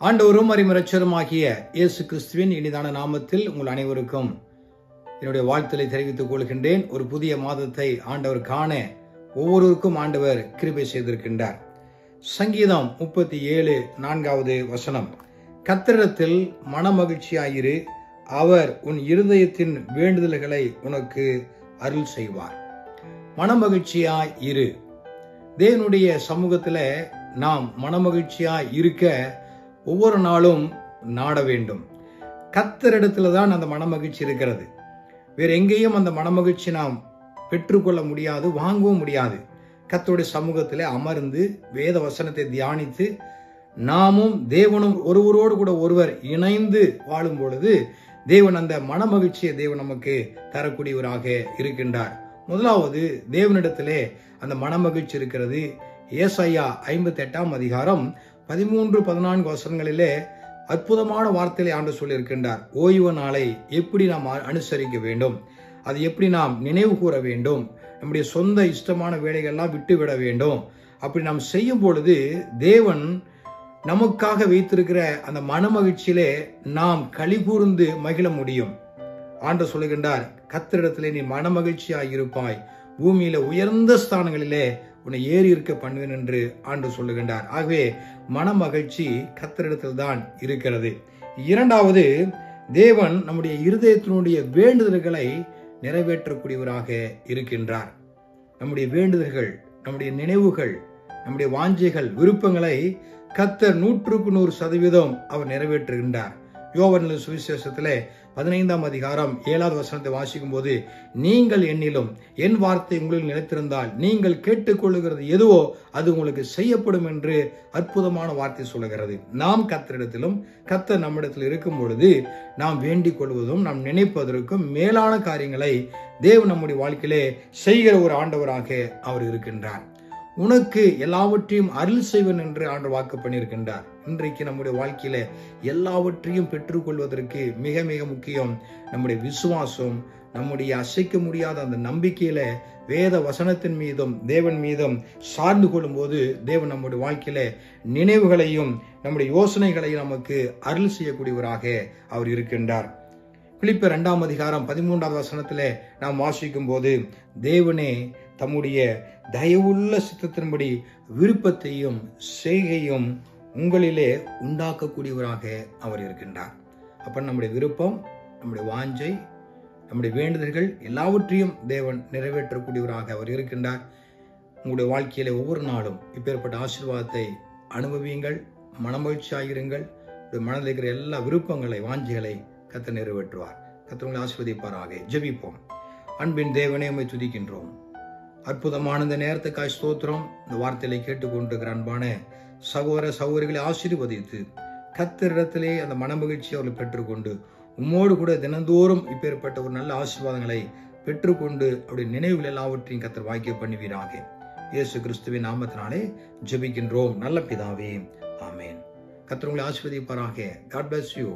ஆண்டவரும் அறிமுறைச்சருமாகிய இயேசு கிறிஸ்துவின் இனிதான நாமத்தில் உங்கள் அனைவருக்கும் என்னுடைய வாழ்த்தலை தெரிவித்துக் கொள்கின்றேன். ஒரு புதிய மாதத்தை ஆண்டவர் காண ஒவ்வொருவருக்கும் ஆண்டவர் கிருபை செய்திருக்கின்றார். சங்கீதம் 37:4 கர்த்தரிடத்தில் மனமகிழ்ச்சியாயிரு, அவர் உன் இருதயத்தின் வேண்டுதல்களை உனக்கு அருள் செய்வார். மனமகிழ்ச்சியாய் இரு. தேவனுடைய சமூகத்துல நாம் மனமகிழ்ச்சியாய் இருக்க ஒவ்வொரு நாளும் நாட வேண்டும். கர்த்தரிடத்துல தான் அந்த மனமகிழ்ச்சி இருக்கிறது. வேற எங்கேயும் அந்த மனமகிழ்ச்சி நாம் பெற்றுக்கொள்ள முடியாது, வாங்கவும் முடியாது. கர்த்தருடைய சமூகத்திலே அமர்ந்து வேத வசனத்தை தியானித்து நாமும் தேவனும் ஒருவரோடு கூட ஒருவர் இணைந்து வாழும் பொழுது தேவன் அந்த மனமகிழ்ச்சியை தேவன் நமக்கு தரக்கூடியவராக இருக்கின்றார். முதலாவது தேவனிடத்திலே அந்த மனமகிழ்ச்சி இருக்கிறது. ஏசாயா 58:13-14 அற்புதமான வார்த்தையை ஆண்டவர் சொல்லியிருக்கின்றார். ஓய்வு நாளை எப்படி நாம் அனுசரிக்க வேண்டும், அது எப்படி நாம் நினைவு கூற வேண்டும், நம்முடைய சொந்த இஷ்டமான வேலைகள்லாம் விட்டுவிட வேண்டும். அப்படி நாம் செய்யும் பொழுது தேவன் நமக்காக வைத்திருக்கிற அந்த மனமகிழ்ச்சியிலே நாம் களி கூர்ந்து மகிழ முடியும். ஆண்டவர் சொல்லுகின்றார், கர்த்தரிடத்திலே நீ மனமகிழ்ச்சியாய் இருப்பாய், பூமியில உயர்ந்த ஸ்தானங்களிலே உன்னை ஏறி இருக்க பண்ணுவேன் என்று ஆண்டவர் சொல்லுகின்றார். ஆகவே மனமகிழ்ச்சி கர்த்தரிடத்தில் தான் இருக்கிறது. இரண்டாவது, தேவன் நம்முடைய இருதயத்தினுடைய வேண்டுதல்களை நிறைவேற்றக்கூடியவராக இருக்கின்றார். நம்முடைய வேண்டுதல்கள், நம்முடைய நினைவுகள், நம்முடைய வாஞ்சைகள், விருப்பங்களை கர்த்தர் 100% அவர் நிறைவேற்றுகின்றார். யோவான் சுவிசேஷத்திலே 15:7 வாசிக்கும் போது, நீங்கள் என்னிலும் என் வார்த்தை உங்களில் நிலைத்திருந்தால் நீங்கள் கேட்டுக்கொள்ளுகிறது எதுவோ அது உங்களுக்கு செய்யப்படும் என்று அற்புதமான வார்த்தை சொல்லுகிறது. நாம் கர்த்தரிடத்திலும் கர்த்தர் நம்மிடத்தில் இருக்கும் பொழுது நாம் வேண்டிக் கொள்வதும் நாம் நினைப்பதற்கும் மேலான காரியங்களை தேவன் நம்முடைய வாழ்க்கையிலே செய்கிற ஒரு ஆண்டவராக அவர் இருக்கின்றார். உனக்கு எல்லாவற்றையும் அருள் செய்வன் என்று ஆண்டவர் வாக்கு பண்ணியிருக்கின்றார். இன்றைக்கு நம்முடைய வாழ்க்கையில எல்லாவற்றையும் பெற்றுக்கொள்வதற்கு மிக மிக முக்கியம் நம்முடைய விசுவாசம், நம்முடைய அசைக்க முடியாத அந்த நம்பிக்கையில வேத வசனத்தின் மீதும் தேவன் மீதும் சார்ந்து கொள்ளும் போது தேவன் நம்முடைய வாழ்க்கையில நினைவுகளையும் நம்முடைய யோசனைகளையும் நமக்கு அருள் செய்யக்கூடியவராக அவர் இருக்கின்றார். பிலிப்பியர் 2:13 நாம் வாசிக்கும் போது, தேவனே தம்முடைய தயவுள்ள சித்தத்தின்படி விருப்பத்தையும் செய்கையும் உங்களிலே உண்டாக்கக்கூடியவராக அவர் இருக்கின்றார். அப்ப நம்முடைய விருப்பம், நம்முடைய வாஞ்சை, நம்முடைய வேண்டுதல்கள் எல்லாவற்றையும் தேவன் நிறைவேற்றக்கூடியவராக அவர் இருக்கின்றார். உங்களுடைய வாழ்க்கையில ஒவ்வொரு நாளும் இப்பேற்பட்ட ஆசீர்வாதத்தை அனுபவியுங்கள், மனமகிழ்ச்சியாயிருங்கள். மனதில் இருக்கிற எல்லா விருப்பங்களை, வாஞ்சைகளை கர்த்தர் நிறைவேற்றுவார். கர்த்தர் உங்களை ஆசீர்வதிப்பாராக. ஜெபிப்போம். அன்பின் தேவனே, உம்மை துதிக்கின்றோம். அற்புதமான இந்த நேரத்துக்காய் ஸ்தோத்திரம். இந்த வார்த்தையை கேட்டுக்கொண்டிருக்கிற அன்பான சகோதர சகோதரிகளை ஆசீர்வதித்து கர்த்தரிடத்திலே அந்த மனமகிழ்ச்சியை அவர்கள் பெற்றுக்கொண்டு உம்மோடு கூட தினந்தோறும் இப்பேற்பட்ட ஒரு நல்ல ஆசீர்வாதங்களை பெற்றுக்கொண்டு அவருடைய நினைவுகள் எல்லாவற்றையும் கர்த்தர் வாய்க்க பண்ணுவீராக. இயேசு கிறிஸ்துவின் நாமத்தினாலே ஜெபிக்கின்றோம் நல்ல பிதாவே, ஆமேன். கர்த்தர் உங்களை ஆசீர்வதிப்பாராக. God bless you.